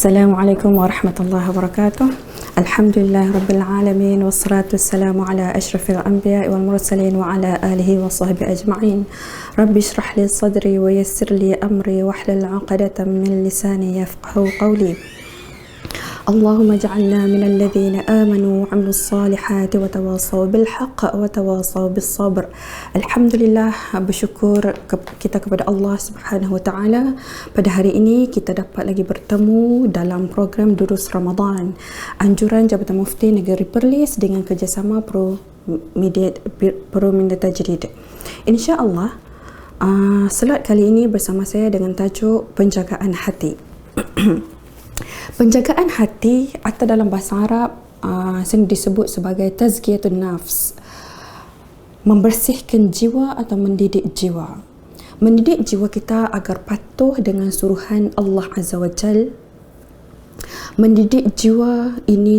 Assalamualaikum warahmatullahi wabarakatuh. Alhamdulillah rabbil alamin wassalatu wassalamu ala asyrafil anbiya wal mursalin wa ala alihi wa sahbihi ajma'in. Rabbi shrah li sadri wa yassir li amri wahlul 'uqdatam min lisani yafqahu qawli. Allahumma ja'alna minal ladzina amanu wa 'amilus salihati wa tawasaw bil haqq wa tawasaw bis sabr. Alhamdulillah, bersyukur kita kepada Allah Subhanahu wa taala, pada hari ini kita dapat lagi bertemu dalam program Durus Ramadan anjuran Jabatan Mufti Negeri Perlis dengan kerjasama Pro Media Tajrid. Insya-Allah slot kali ini bersama saya dengan tajuk penjagaan hati. Penjagaan hati atau dalam bahasa Arab sering disebut sebagai tazkiyatun nafs, membersihkan jiwa atau mendidik jiwa. Mendidik jiwa kita agar patuh dengan suruhan Allah Azza wa Jal. Mendidik jiwa ini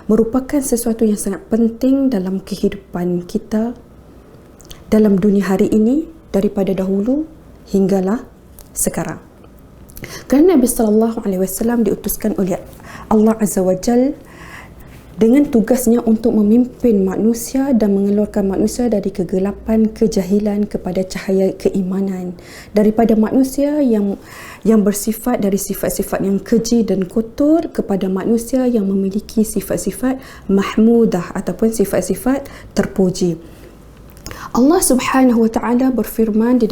merupakan sesuatu yang sangat penting dalam kehidupan kita dalam dunia hari ini daripada dahulu hinggalah sekarang. Kerana Nabi sallallahu alaihi wasallam diutuskan oleh Allah Azza wa Jal dengan tugasnya untuk memimpin manusia dan mengeluarkan manusia dari kegelapan kejahilan kepada cahaya keimanan, daripada manusia yang bersifat dari sifat-sifat yang keji dan kotor kepada manusia yang memiliki sifat-sifat mahmudah ataupun sifat-sifat terpuji. Allah Subhanahu wa taala berfirman di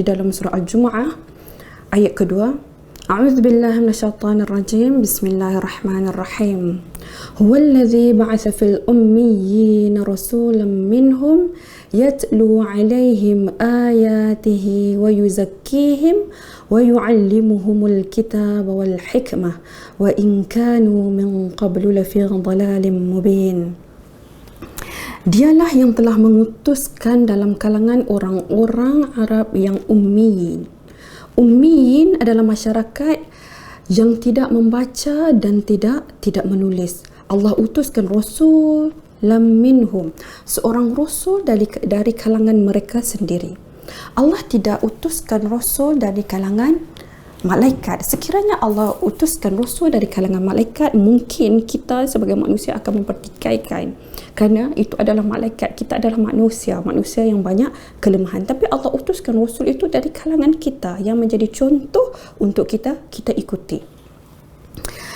dalam surah Al-Jumu'ah ayat kedua, A'udzu billahi minasyaitonir rajim. Bismillahirrahmanirrahim. Huwallazi ba'atsa fil ummiyyin rasulan minhum yatlu 'alaihim ayatihi wa yuzakkihim wa yu'allimuhumul kitaba wal hikmah wa in kanu min qablu lafi dhalalin mubin. Dialah yang telah mengutuskan dalam kalangan orang-orang Arab yang ummiyin. Ummiyin adalah masyarakat yang tidak membaca dan tidak menulis. Allah utuskan rasul lam minhum, seorang rasul dari kalangan mereka sendiri. Allah tidak utuskan rasul dari kalangan malaikat. Sekiranya Allah utuskan rasul dari kalangan malaikat, mungkin kita sebagai manusia akan mempertikaikan, kerana itu adalah malaikat, kita adalah manusia yang banyak kelemahan. Tapi Allah utuskan rasul itu dari kalangan kita yang menjadi contoh untuk kita ikuti,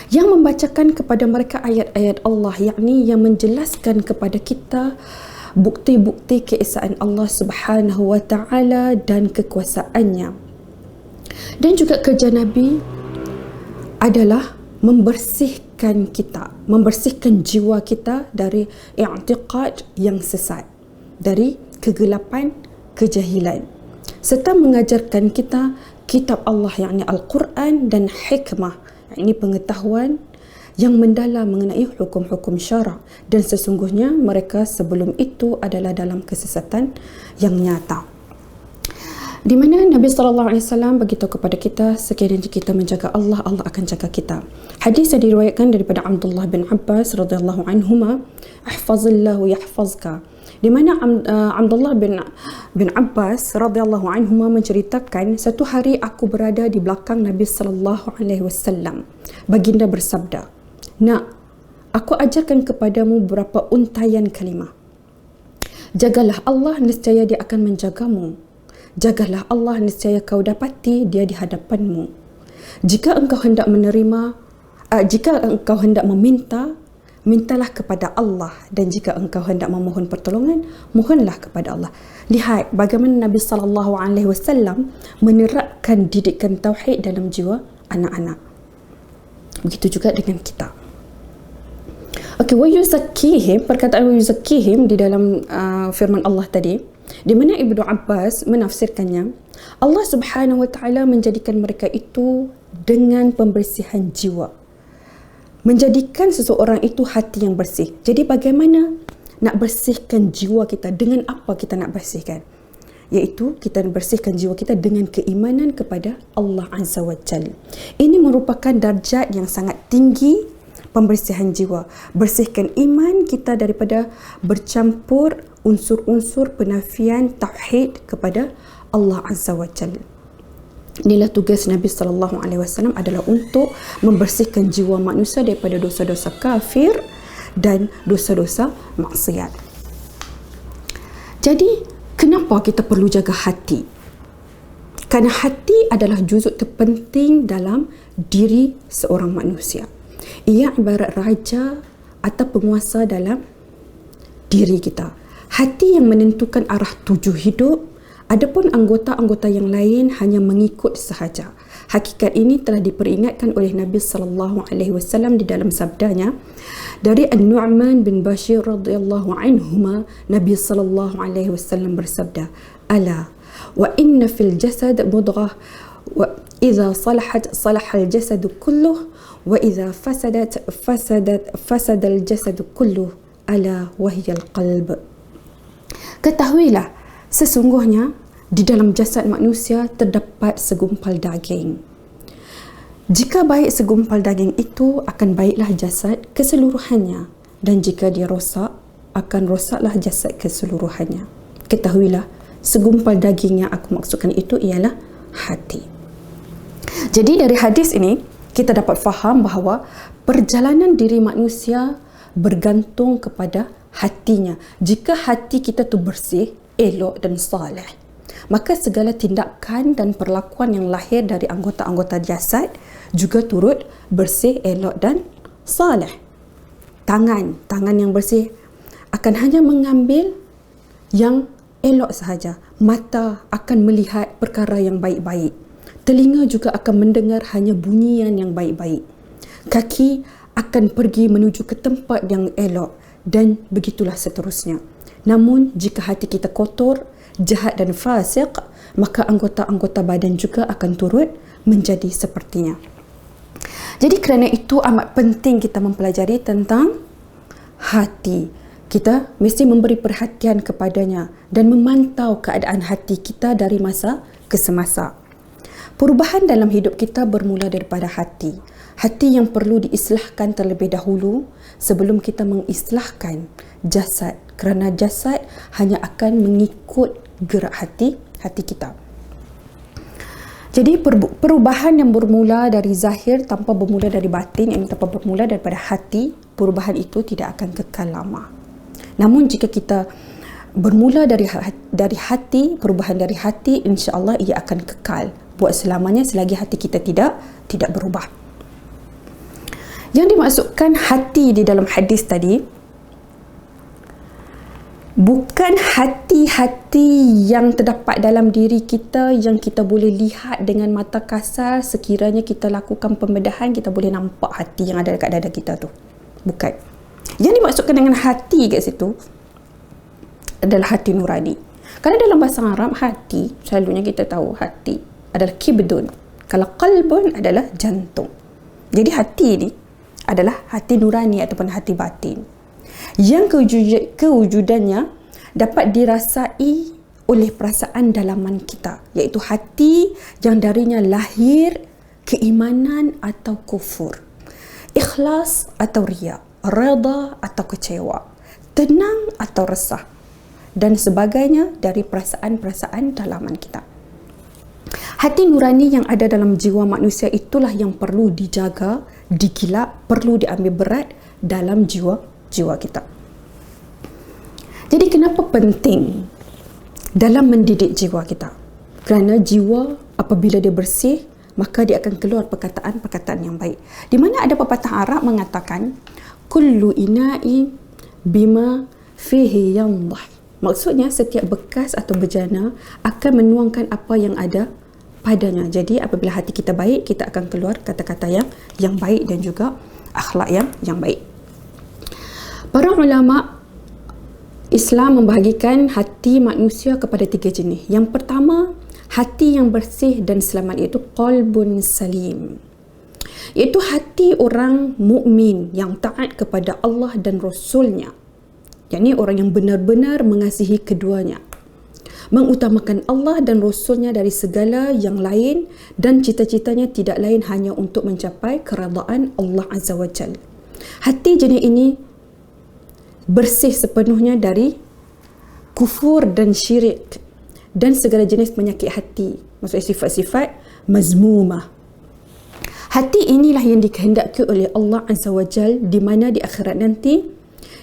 yang membacakan kepada mereka ayat-ayat Allah, yakni yang menjelaskan kepada kita bukti-bukti keesaan Allah Subhanahu wa taala dan kekuasaannya. Dan juga kerja Nabi adalah membersihkan jiwa kita dari i'tiqad yang sesat, dari kegelapan kejahilan, serta mengajarkan kita kitab Allah yakni Al-Quran dan hikmah, yakni pengetahuan yang mendalam mengenai hukum-hukum syarak, dan sesungguhnya mereka sebelum itu adalah dalam kesesatan yang nyata. Di mana Nabi sallallahu alaihi wasallam beritahu kepada kita, sekiranya kita menjaga Allah, Allah akan jaga kita. Hadis yang diriwayatkan daripada Abdullah bin Abbas radhiyallahu anhuma, ihfazillahu yahfazka. Di mana Abdullah bin Abbas radhiyallahu anhuma menceritakan, satu hari aku berada di belakang Nabi sallallahu alaihi wasallam. Baginda bersabda, "Nak, aku ajarkan kepadamu beberapa untaian kalimah. Jagalah Allah, nescaya Dia akan menjagamu. Jagalah Allah, nescaya kau dapati Dia di hadapanmu. Jika engkau hendak meminta, mintalah kepada Allah, dan jika engkau hendak memohon pertolongan, mohonlah kepada Allah." Lihat bagaimana Nabi sallallahu alaihi wasallam menerapkan didikan tauhid dalam jiwa anak-anak. Begitu juga dengan kita. Okey, wa yuzakkihim, perkataan wa yuzakkihim di dalam firman Allah tadi, di mana Ibnu Abbas menafsirkannya, Allah Subhanahu wa taala menjadikan mereka itu dengan pembersihan jiwa, menjadikan seseorang itu hati yang bersih. Jadi bagaimana nak bersihkan jiwa kita? Dengan apa kita nak bersihkan? Iaitu kita bersihkan jiwa kita dengan keimanan kepada Allah Azza wa Jal. Ini merupakan darjat yang sangat tinggi, pembersihan jiwa. Bersihkan iman kita daripada bercampur unsur-unsur penafian tauhid kepada Allah Azza wa Jalla. Inilah tugas Nabi sallallahu alaihi wasallam adalah untuk membersihkan jiwa manusia daripada dosa-dosa kafir dan dosa-dosa maksiat. Jadi, kenapa kita perlu jaga hati? Kerana hati adalah juzuk terpenting dalam diri seorang manusia. Ia ibarat raja atau penguasa dalam diri kita. Hati yang menentukan arah tuju hidup. Adapun anggota-anggota yang lain hanya mengikut sahaja. Hakikat ini telah diperingatkan oleh Nabi sallallahu alaihi wasallam di dalam sabdanya dari An-Nu'man bin Bashir radhiyallahu anhuma. Nabi sallallahu alaihi wasallam bersabda, "Ala wa inna fil jasad mudghah wa idza salahat salahal jasad kulluh wa idza fasadat al jasad kulluh ala wa hiya al qalb." Ketahuilah, sesungguhnya di dalam jasad manusia terdapat segumpal daging. Jika baik segumpal daging itu, akan baiklah jasad keseluruhannya. Dan jika dia rosak, akan rosaklah jasad keseluruhannya. Ketahuilah, segumpal daging yang aku maksudkan itu ialah hati. Jadi dari hadis ini, kita dapat faham bahawa perjalanan diri manusia bergantung kepada hatinya. Jika hati kita tu bersih, elok dan saleh, maka segala tindakan dan perlakuan yang lahir dari anggota-anggota jasad juga turut bersih, elok dan saleh. Tangan yang bersih akan hanya mengambil yang elok sahaja. Mata akan melihat perkara yang baik-baik. Telinga juga akan mendengar hanya bunyian yang baik-baik. Kaki akan pergi menuju ke tempat yang elok dan begitulah seterusnya. Namun jika hati kita kotor, jahat dan fasik, maka anggota-anggota badan juga akan turut menjadi sepertinya. Jadi kerana itu amat penting kita mempelajari tentang hati. Kita mesti memberi perhatian kepadanya dan memantau keadaan hati kita dari masa ke semasa. Perubahan dalam hidup kita bermula daripada hati. Hati yang perlu diislahkan terlebih dahulu sebelum kita mengislahkan jasad, kerana jasad hanya akan mengikut gerak hati kita. Jadi perubahan yang bermula dari zahir tanpa bermula dari batin, yang tanpa bermula daripada hati, perubahan itu tidak akan kekal lama. Namun jika kita bermula dari hati, perubahan dari hati, insya-Allah ia akan kekal buat selamanya selagi hati kita tidak berubah. Yang dimaksudkan hati di dalam hadis tadi bukan hati-hati yang terdapat dalam diri kita yang kita boleh lihat dengan mata kasar. Sekiranya kita lakukan pembedahan, kita boleh nampak hati yang ada dekat dada kita tu. Bukan. Yang dimaksudkan dengan hati kat situ adalah hati nurani. Kerana dalam bahasa Arab, hati, selalunya kita tahu hati adalah kibdun. Kalau qalbun adalah jantung. Jadi hati ni adalah hati nurani ataupun hati batin yang kewujudannya dapat dirasai oleh perasaan dalaman kita, iaitu hati yang darinya lahir keimanan atau kufur, ikhlas atau riya, redha atau kecewa, tenang atau resah dan sebagainya dari perasaan-perasaan dalaman kita. Hati nurani yang ada dalam jiwa manusia itulah yang perlu dijaga, dikilap, perlu diambil berat dalam jiwa kita. Jadi kenapa penting dalam mendidik jiwa kita? Kerana jiwa apabila dia bersih, maka dia akan keluar perkataan-perkataan yang baik. Di mana ada pepatah Arab mengatakan kullu ina'i bima fihi yandah. Maksudnya setiap bekas atau bejana akan menuangkan apa yang ada padanya. Jadi apabila hati kita baik, kita akan keluar kata-kata yang baik dan juga akhlak yang baik. Para ulama Islam membahagikan hati manusia kepada 3 jenis. Yang pertama, hati yang bersih dan selamat, iaitu qalbun salim. Iaitu hati orang mukmin yang taat kepada Allah dan Rasulnya. Yakni orang yang benar-benar mengasihi keduanya, mengutamakan Allah dan Rasulnya dari segala yang lain, dan cita-citanya tidak lain hanya untuk mencapai keredaan Allah Azza wa Jalla. Hati jenis ini bersih sepenuhnya dari kufur dan syirik, dan segala jenis penyakit hati. Maksudnya sifat-sifat mazmumah. Hati inilah yang dikehendaki oleh Allah Azza wa Jal, di mana di akhirat nanti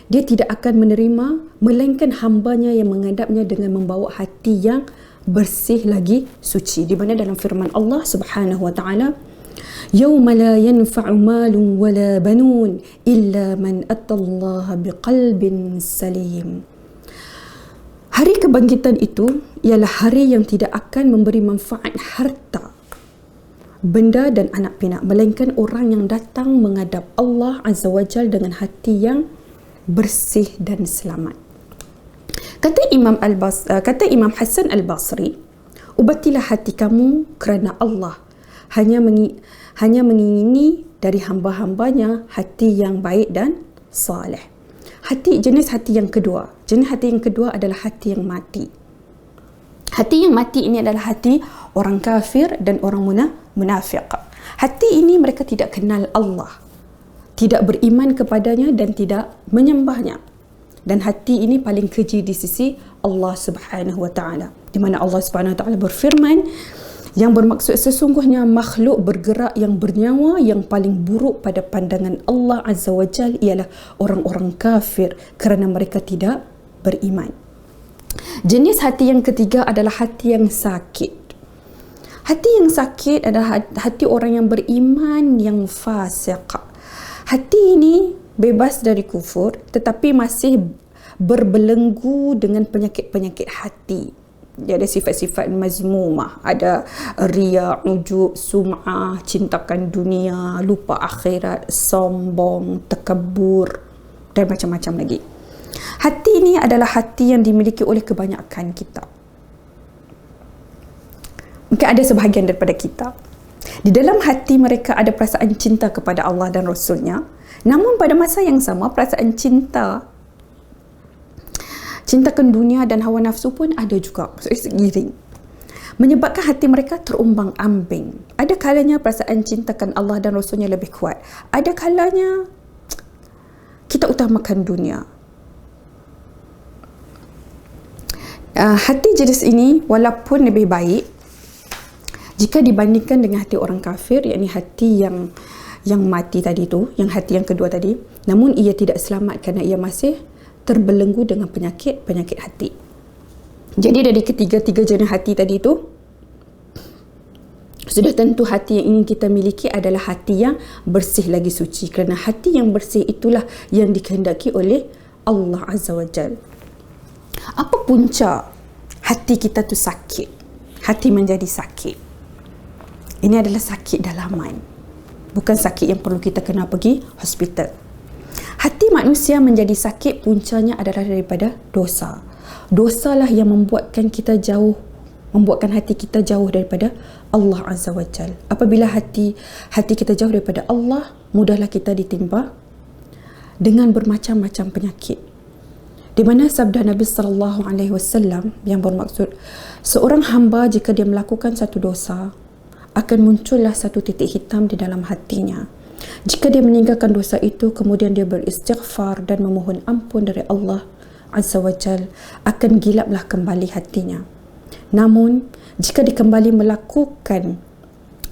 dia tidak akan menerima melainkan hambanya yang menghadapnya dengan membawa hati yang bersih lagi suci. Di mana dalam firman Allah Subhanahu wa taala, "Yauma la yanfa'u malun wala banun illa man attallaha biqalbin salim." Hari kebangkitan itu ialah hari yang tidak akan memberi manfaat harta, benda dan anak pinak, melainkan orang yang datang menghadap Allah Azza wa Jal dengan hati yang bersih dan selamat. Kata Imam Hasan Al-Basri, "Ubatilah hati kamu kerana Allah hanya mengingini dari hamba-hambanya hati yang baik dan saleh." Jenis hati yang kedua adalah hati yang mati. Hati yang mati ini adalah hati orang kafir dan orang munafik. Hati ini mereka tidak kenal Allah, tidak beriman kepadanya dan tidak menyembahnya. Dan hati ini paling keji di sisi Allah Subhanahu wa taala. Di mana Allah Subhanahu wa taala berfirman, yang bermaksud sesungguhnya makhluk bergerak yang bernyawa yang paling buruk pada pandangan Allah Azza wa Jal ialah orang-orang kafir kerana mereka tidak beriman. Jenis hati yang ketiga adalah hati yang sakit. Hati yang sakit adalah hati orang yang beriman yang fasik. Hati ini bebas dari kufur tetapi masih berbelenggu dengan penyakit-penyakit hati. Dia ada sifat-sifat mazmumah, ada riya, ujub, sum'ah, cintakan dunia, lupa akhirat, sombong, takabur dan macam-macam lagi. Hati ini adalah hati yang dimiliki oleh kebanyakan kita. Mungkin ada sebahagian daripada kita. Di dalam hati mereka ada perasaan cinta kepada Allah dan Rasulnya. Namun pada masa yang sama, perasaan cintakan dunia dan hawa nafsu pun ada juga. Maksudnya seiring. Menyebabkan hati mereka terumbang ambing. Ada kalanya perasaan cintakan Allah dan Rasulnya lebih kuat. Ada kalanya kita utamakan dunia. Hati jenis ini walaupun lebih baik jika dibandingkan dengan hati orang kafir, yakni hati yang mati tadi tu, yang hati yang kedua tadi, namun ia tidak selamat kerana ia masih terbelenggu dengan penyakit hati. Jadi dari ketiga-tiga jenis hati tadi tu, sudah tentu hati yang ingin kita miliki adalah hati yang bersih lagi suci, kerana hati yang bersih itulah yang dikehendaki oleh Allah Azza wa Jal. Apa punca hati kita tu sakit? Hati menjadi sakit. Ini adalah sakit dalaman. Bukan sakit yang perlu kita kena pergi hospital. Hati manusia menjadi sakit puncanya adalah daripada dosa. Dosalah yang membuatkan hati kita jauh daripada Allah Azza wa Jal. Apabila hati kita jauh daripada Allah, mudahlah kita ditimpa dengan bermacam-macam penyakit. Di mana sabda Nabi sallallahu alaihi wasallam yang bermaksud, seorang hamba jika dia melakukan satu dosa, akan muncullah satu titik hitam di dalam hatinya. Jika dia meninggalkan dosa itu, kemudian dia beristighfar dan memohon ampun dari Allah Azza wa Jal, akan gilaplah kembali hatinya. Namun, jika dia kembali melakukan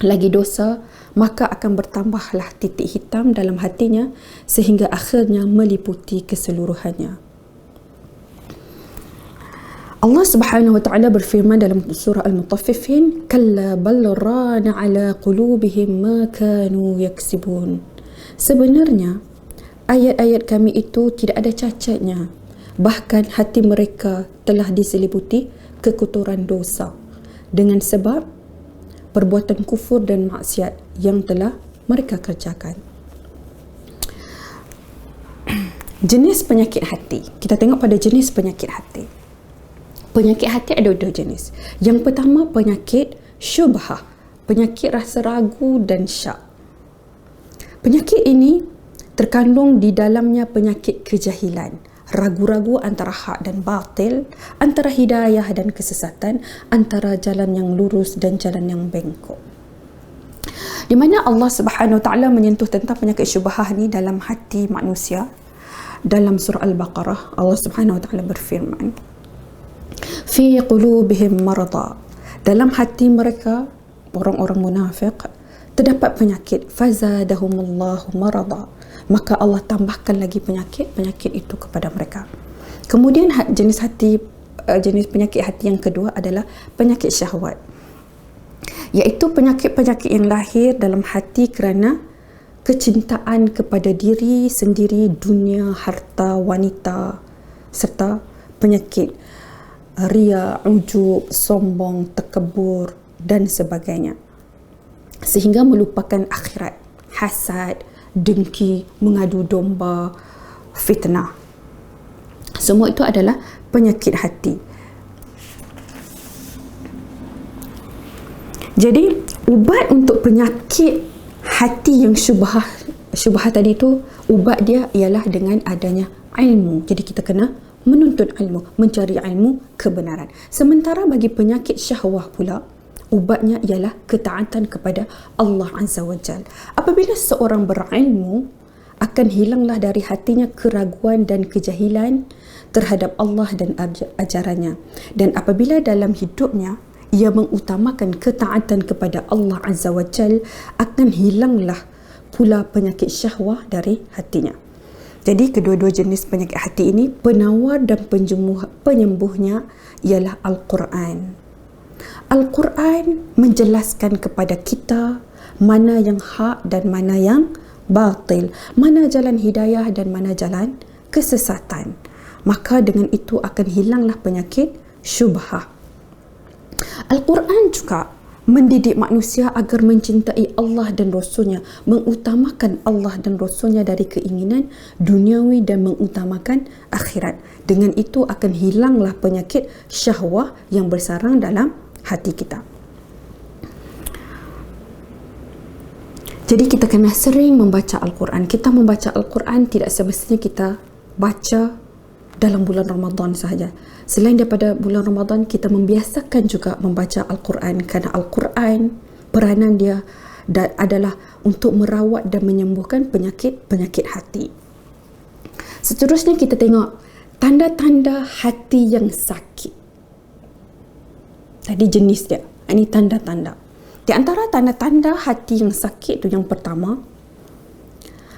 lagi dosa, maka akan bertambahlah titik hitam dalam hatinya sehingga akhirnya meliputi keseluruhannya. Allah Subhanahu wa taala berfirman dalam surah Al-Mutaffifin, "Kalla bal rana ala qulubihim ma kanu yaksibun." Sebenarnya ayat-ayat kami itu tidak ada cacatnya, bahkan hati mereka telah diselimuti kekotoran dosa dengan sebab perbuatan kufur dan maksiat yang telah mereka kerjakan. Jenis penyakit hati. Kita tengok pada jenis penyakit hati. Penyakit hati ada dua jenis. Yang pertama, penyakit syubhah, penyakit rasa ragu dan syak. Penyakit ini terkandung di dalamnya penyakit kejahilan, ragu-ragu antara hak dan batil, antara hidayah dan kesesatan, antara jalan yang lurus dan jalan yang bengkok. Di mana Allah Subhanahu wa taala menyentuh tentang penyakit syubhah ni dalam hati manusia. Dalam surah Al-Baqarah, Allah Subhanahu wa taala berfirman, fi qulubihim marada, dalam hati mereka orang-orang munafik terdapat penyakit, fazadahumullahu marada, maka Allah tambahkan lagi penyakit itu kepada mereka. Kemudian jenis penyakit hati yang kedua adalah penyakit syahwat, iaitu penyakit-penyakit yang lahir dalam hati kerana kecintaan kepada diri sendiri, dunia, harta, wanita, serta penyakit ria, ujub, sombong, takabur dan sebagainya, sehingga melupakan akhirat, hasad, dengki, mengadu domba, fitnah. Semua itu adalah penyakit hati. Jadi ubat untuk penyakit hati yang syubhat tadi tu, ubat dia ialah dengan adanya ilmu. Jadi kita kena menuntut ilmu, mencari ilmu kebenaran. Sementara bagi penyakit syahwah pula, ubatnya ialah ketaatan kepada Allah Azza wa Jal. Apabila seorang berilmu, akan hilanglah dari hatinya keraguan dan kejahilan terhadap Allah dan ajarannya. Dan apabila dalam hidupnya ia mengutamakan ketaatan kepada Allah Azza wa Jal, akan hilanglah pula penyakit syahwah dari hatinya. Jadi kedua-dua jenis penyakit hati ini, penawar dan penyembuhnya ialah Al-Quran. Al-Quran menjelaskan kepada kita mana yang hak dan mana yang batil, mana jalan hidayah dan mana jalan kesesatan. Maka dengan itu akan hilanglah penyakit syubhah. Al-Quran juga mendidik manusia agar mencintai Allah dan Rasulnya, mengutamakan Allah dan Rasulnya dari keinginan duniawi dan mengutamakan akhirat. Dengan itu akan hilanglah penyakit syahwah yang bersarang dalam hati kita. Jadi kita kena sering membaca Al-Quran. Kita membaca Al-Quran tidak semestinya kita baca dalam bulan Ramadan sahaja. Selain daripada bulan Ramadan, kita membiasakan juga membaca Al-Quran, kerana Al-Quran peranan dia adalah untuk merawat dan menyembuhkan penyakit hati. Seterusnya kita tengok tanda-tanda hati yang sakit. Tadi jenis dia, ini tanda-tanda. Di antara tanda-tanda hati yang sakit itu, yang pertama,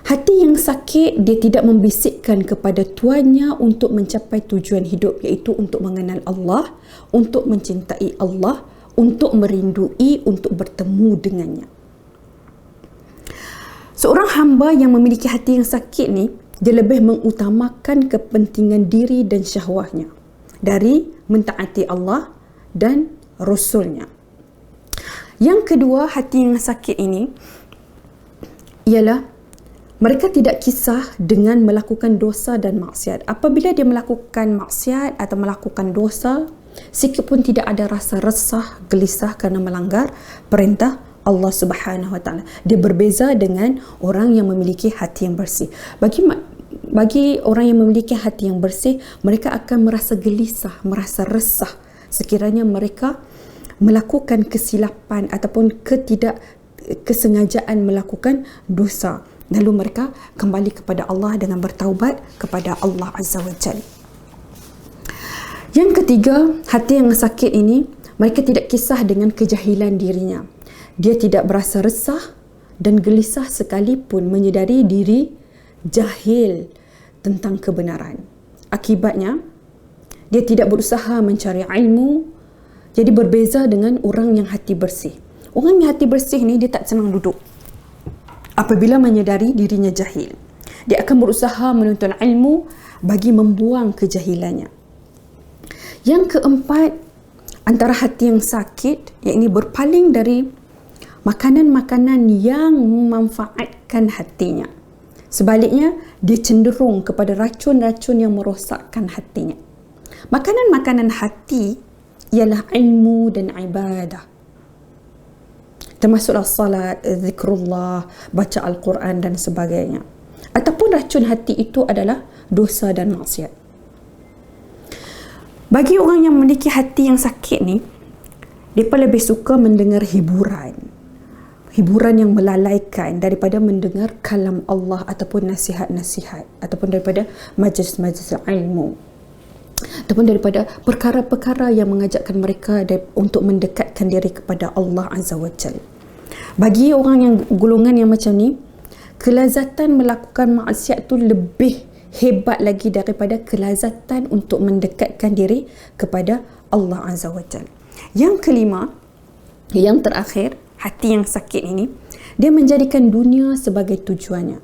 hati yang sakit dia tidak membisikkan kepada tuannya untuk mencapai tujuan hidup, iaitu untuk mengenal Allah, untuk mencintai Allah, untuk merindui, untuk bertemu dengannya. Seorang hamba yang memiliki hati yang sakit ni, dia lebih mengutamakan kepentingan diri dan syahwahnya dari mentaati Allah dan Rasulnya. Yang kedua, hati yang sakit ini ialah mereka tidak kisah dengan melakukan dosa dan maksiat. Apabila dia melakukan maksiat atau melakukan dosa, sikit pun tidak ada rasa resah, gelisah kerana melanggar perintah Allah Subhanahu Wa Taala. Dia berbeza dengan orang yang memiliki hati yang bersih. Bagi orang yang memiliki hati yang bersih, mereka akan merasa gelisah, merasa resah sekiranya mereka melakukan kesilapan ataupun kesengajaan melakukan dosa. Lalu mereka kembali kepada Allah dengan bertaubat kepada Allah Azza wa Jalla. Yang ketiga, hati yang sakit ini, mereka tidak kisah dengan kejahilan dirinya. Dia tidak berasa resah dan gelisah sekalipun menyedari diri jahil tentang kebenaran. Akibatnya, dia tidak berusaha mencari ilmu. Jadi berbeza dengan orang yang hati bersih. Orang yang hati bersih ni dia tak senang duduk. Apabila menyedari dirinya jahil, dia akan berusaha menuntut ilmu bagi membuang kejahilannya. Yang keempat, antara hati yang sakit, iaitu berpaling dari makanan-makanan yang memanfaatkan hatinya. Sebaliknya, dia cenderung kepada racun-racun yang merosakkan hatinya. Makanan-makanan hati ialah ilmu dan ibadah, termasuklah salat, zikrullah, baca Al-Quran dan sebagainya. Ataupun racun hati itu adalah dosa dan maksiat. Bagi orang yang memiliki hati yang sakit ni, mereka lebih suka mendengar hiburan yang melalaikan daripada mendengar kalam Allah ataupun nasihat-nasihat ataupun daripada majlis-majlis ilmu. ataupun daripada perkara-perkara yang mengajakkan mereka untuk mendekatkan diri kepada Allah Azza wa Jal. Bagi orang yang golongan yang macam ni, kelazatan melakukan maksiat tu lebih hebat lagi daripada kelazatan untuk mendekatkan diri kepada Allah Azza wa Jal. Yang kelima, yang terakhir, hati yang sakit ini, dia menjadikan dunia sebagai tujuannya.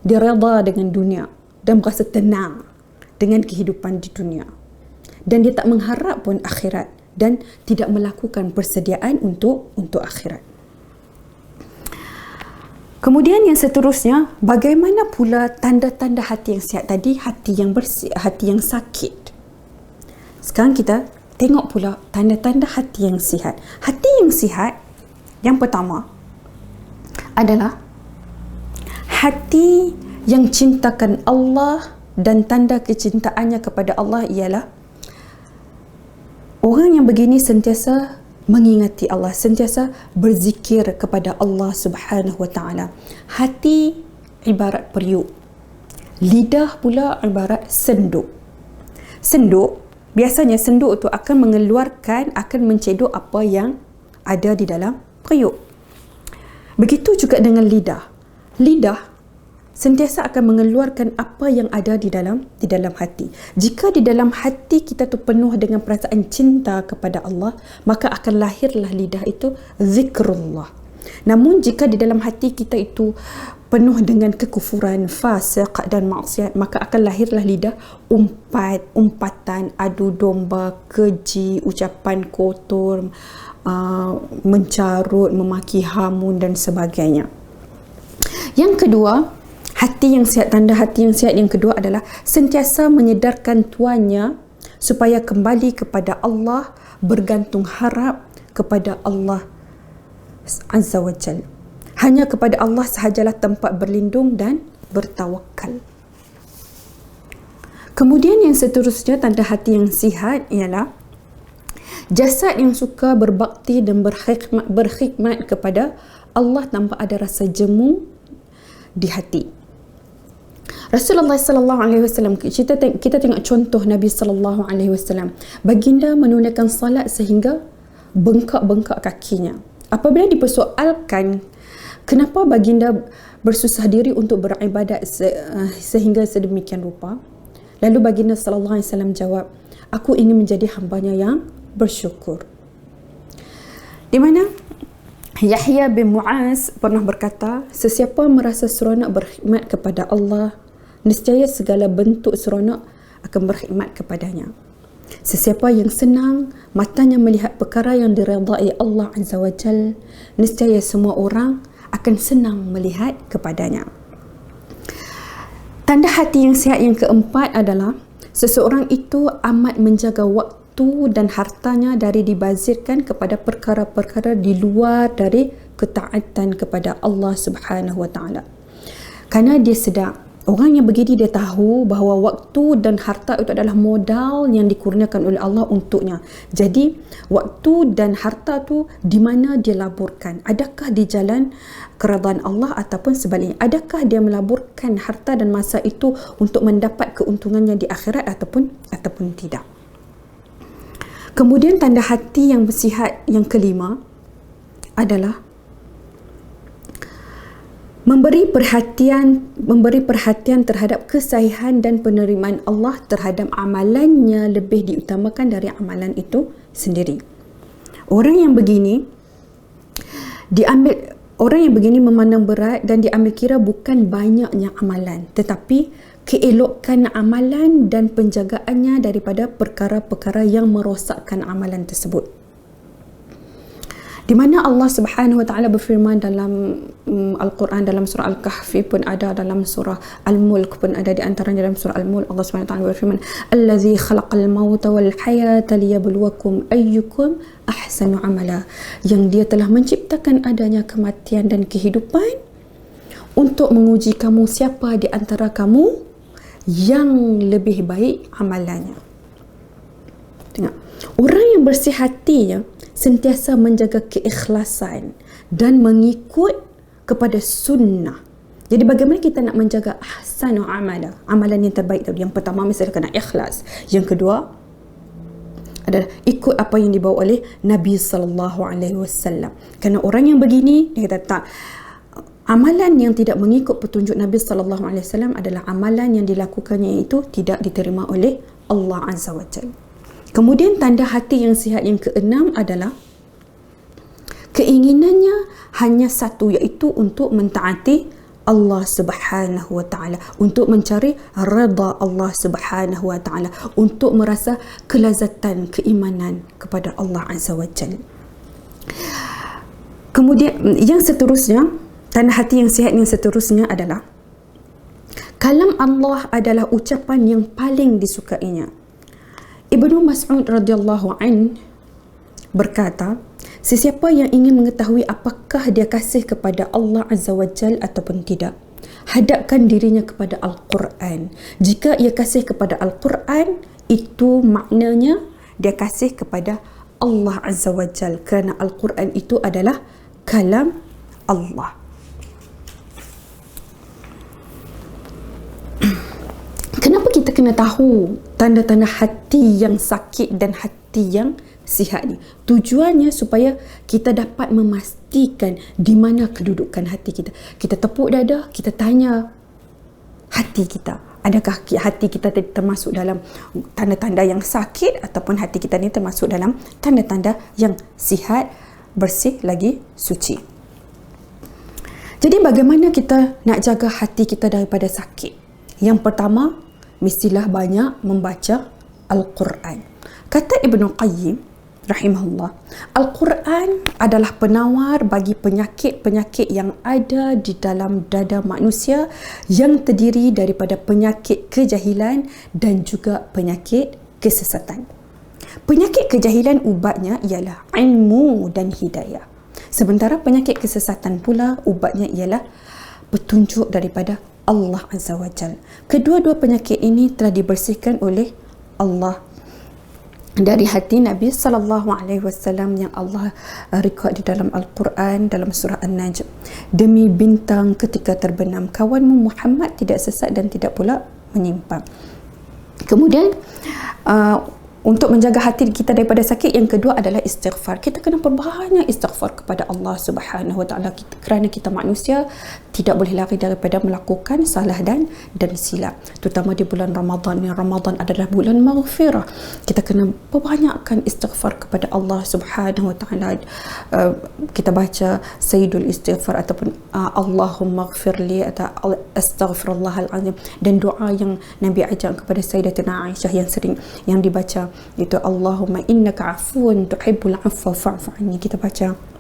Dia redha dengan dunia dan merasa tenang dengan kehidupan di dunia. Dan dia tak mengharap pun akhirat dan tidak melakukan persediaan untuk akhirat. Kemudian yang seterusnya, bagaimana pula tanda-tanda hati yang sihat tadi, hati yang bersih, hati yang sakit. Sekarang kita tengok pula tanda-tanda hati yang sihat. Hati yang sihat, yang pertama adalah hati yang cintakan Allah, dan tanda kecintaannya kepada Allah ialah orang yang begini sentiasa mengingati Allah, sentiasa berzikir kepada Allah Subhanahu wa taala. Hati ibarat periuk, lidah pula ibarat senduk. Senduk, biasanya senduk tu akan mencedok apa yang ada di dalam periuk. Begitu juga dengan lidah. Lidah sentiasa akan mengeluarkan apa yang ada di dalam hati. Jika di dalam hati kita tu penuh dengan perasaan cinta kepada Allah, maka akan lahirlah lidah itu zikrullah. Namun jika di dalam hati kita itu penuh dengan kekufuran, fasik dan maksiat, maka akan lahirlah lidah umpatan, adu domba, keji, ucapan kotor, mencarut, memaki hamun dan sebagainya. Yang kedua, hati yang sihat, tanda hati yang sihat yang kedua adalah sentiasa menyedarkan tuannya supaya kembali kepada Allah, bergantung harap kepada Allah Azza wa Jal. Hanya kepada Allah sahajalah tempat berlindung dan bertawakal. Kemudian yang seterusnya, tanda hati yang sihat ialah jasad yang suka berbakti dan berkhidmat kepada Allah tanpa ada rasa jemu di hati. Rasulullah sallallahu alaihi wasallam, kita tengok contoh Nabi sallallahu alaihi wasallam. Baginda menunaikan salat sehingga bengkak-bengkak kakinya. Apabila dipersoalkan kenapa baginda bersusah diri untuk beribadat sehingga sedemikian rupa, lalu baginda sallallahu alaihi wasallam jawab, aku ingin menjadi hambanya yang bersyukur. Di mana Yahya bin Mu'az pernah berkata, sesiapa merasa seronok berkhidmat kepada Allah, nescaya segala bentuk seronok akan berkhidmat kepadanya. Sesiapa yang senang matanya melihat perkara yang diredai Allah Azza wa Jal, nescaya semua orang akan senang melihat kepadanya. Tanda hati yang sihat yang keempat adalah seseorang itu amat menjaga waktu dan hartanya dari dibazirkan kepada perkara-perkara di luar dari ketaatan kepada Allah Subhanahu wa taala. Kerana dia sedar, orang yang begini dia tahu bahawa waktu dan harta itu adalah modal yang dikurniakan oleh Allah untuknya. Jadi waktu dan harta tu di mana dia laburkan? Adakah di jalan keridaan Allah ataupun sebaliknya? Adakah dia melaburkan harta dan masa itu untuk mendapat keuntungannya di akhirat ataupun tidak? Kemudian tanda hati yang bersihat yang kelima adalah memberi perhatian terhadap kesahihan dan penerimaan Allah terhadap amalannya lebih diutamakan dari amalan itu sendiri. Orang yang begini memandang berat dan diambil kira bukan banyaknya amalan, tetapi keelokan amalan dan penjagaannya daripada perkara-perkara yang merosakkan amalan tersebut. Di mana Allah Subhanahu wa taala berfirman dalam Al-Quran, dalam surah Al-Kahfi pun ada, dalam surah Al-Mulk pun ada, di antaranya dalam surah Al-Mulk Allah Subhanahu wa taala berfirman, "Allazi khalaqal mauta wal hayata liyabluwakum ayyukum ahsanu amala." Yang dia telah menciptakan adanya kematian dan kehidupan untuk menguji kamu siapa di antara kamu yang lebih baik amalannya. Tengok, orang yang bersih hatinya sentiasa menjaga keikhlasan dan mengikut kepada sunnah Jadi bagaimana kita nak menjaga ahsanu amala, amalan yang terbaik tadi? Yang pertama misalnya kena ikhlas. Yang kedua adalah ikut apa yang dibawa oleh Nabi sallallahu alaihi wasallam. Kerana orang yang begini dia kata tak, amalan yang tidak mengikut petunjuk Nabi sallallahu alaihi wasallam adalah amalan yang dilakukannya itu tidak diterima oleh Allah Azza wa Jalla. Kemudian tanda hati yang sihat yang keenam adalah keinginannya hanya satu, iaitu untuk mentaati Allah Subhanahu wa taala, untuk mencari redha Allah Subhanahu wa taala, untuk merasa kelazatan keimanan kepada Allah Azza wa Jalla. Kemudian yang seterusnya, tanda hati yang sihat yang seterusnya adalah kalam Allah adalah ucapan yang paling disukainya. Ibnu Mas'ud radhiyallahu an berkata, sesiapa yang ingin mengetahui apakah dia kasih kepada Allah Azza wa Jal ataupun tidak, hadapkan dirinya kepada Al-Quran. Jika ia kasih kepada Al-Quran, itu maknanya dia kasih kepada Allah Azza wa Jal, kerana Al-Quran itu adalah kalam Allah. Kenapa kita kena tahu tanda-tanda hati yang sakit dan hati yang sihat ni? Tujuannya supaya kita dapat memastikan di mana kedudukan hati kita. Kita tepuk dada, kita tanya hati kita, adakah hati kita termasuk dalam tanda-tanda yang sakit, ataupun hati kita ni termasuk dalam tanda-tanda yang sihat, bersih lagi suci. Jadi bagaimana kita nak jaga hati kita daripada sakit? Yang pertama, mestilah banyak membaca Al-Quran. Kata Ibnu Qayyim rahimahullah, Al-Quran adalah penawar bagi penyakit-penyakit yang ada di dalam dada manusia, yang terdiri daripada penyakit kejahilan dan juga penyakit kesesatan. Penyakit kejahilan ubatnya ialah ilmu dan hidayah. Sementara penyakit kesesatan pula ubatnya ialah petunjuk daripada Allah Azza wa Jal. Kedua-dua penyakit ini telah dibersihkan oleh Allah dari hati Nabi sallallahu alaihi wasallam yang Allah rekod di dalam Al-Quran dalam surah An-Najm. Demi bintang ketika terbenam, kawanmu Muhammad tidak sesat dan tidak pula menyimpang. Kemudian untuk menjaga hati kita daripada sakit, yang kedua adalah istighfar. Kita kena perbanyak istighfar kepada Allah Subhanahu wa taala, kerana kita manusia tidak boleh lari daripada melakukan salah dan silap, terutama di bulan Ramadan ni. Ramadan adalah bulan maghfirah. Kita kena perbanyakkan istighfar kepada Allah Subhanahu wa taala. Kita baca sayyidul istighfar ataupun Allahumma ighfirli atau astaghfirullahal azim, dan doa yang Nabi ajar kepada Sayyidatina Aisyah yang sering yang dibaca, itu Allahumma innaka afuun tuhibbul afwa fa'fu anni. Kita baca.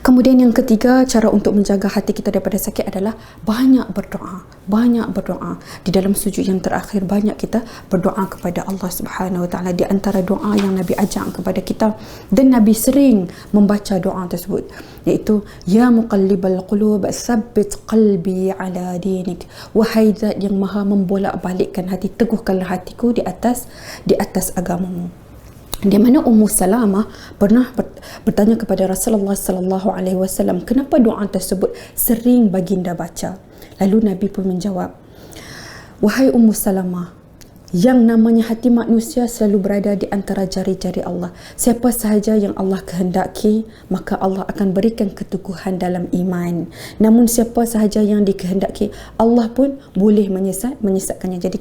Kemudian yang ketiga, cara untuk menjaga hati kita daripada sakit adalah banyak berdoa. Banyak berdoa. Di dalam sujud yang terakhir, banyak kita berdoa kepada Allah Subhanahu wa taala. Di antara doa yang Nabi ajar kepada kita, dan Nabi sering membaca doa tersebut, iaitu ya muqallibal qulub tsabbit qalbi ala dinik. Wahai zat yang maha membolak-balikkan hati, teguhkanlah hatiku di atas agamamu. Di mana Ummu Salamah pernah bertanya kepada Rasulullah sallallahu alaihi wasallam, kenapa doa tersebut sering baginda baca? Lalu Nabi pun menjawab, wahai Ummu Salamah, yang namanya hati manusia selalu berada di antara jari-jari Allah. Siapa sahaja yang Allah kehendaki, maka Allah akan berikan keteguhan dalam iman. Namun siapa sahaja yang dikehendaki, Allah pun boleh menyesatkannya. Jadi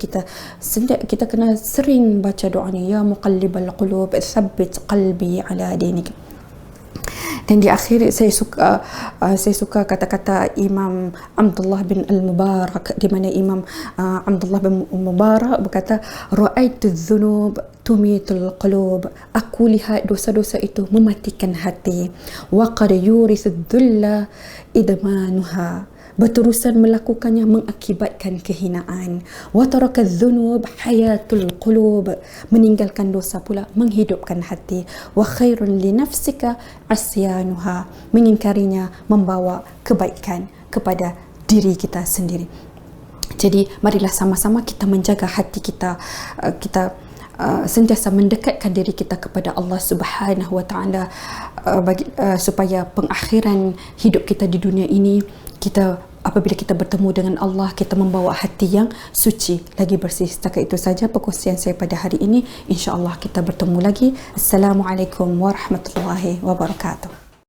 kita kena sering baca doa ni, ya muqallibal qulub tsabbit qalbi ala dinik. Dan di akhir saya suka kata-kata Imam Abdullah bin Al-Mubarak, di mana Imam Abdullah bin Mubarak berkata, ra'aitu dzunub tumitul qulub, aku lihat dosa-dosa itu mematikan hati, wa qad yurithu dhulla idmanuha, berterusan melakukannya mengakibatkan kehinaan, wa taraka dzunub hayatul qulub, meninggalkan dosa pula menghidupkan hati, wa khairun li nafsika asyanuha, mengingkarinya membawa kebaikan kepada diri kita sendiri. Jadi marilah sama-sama kita menjaga hati kita, sentiasa mendekatkan diri kita kepada Allah Subhanahu wa taala, supaya pengakhiran hidup kita di dunia ini kita apabila kita bertemu dengan Allah, kita membawa hati yang suci, lagi bersih. Setakat itu saja perkongsian saya pada hari ini. InsyaAllah kita bertemu lagi. Assalamualaikum warahmatullahi wabarakatuh.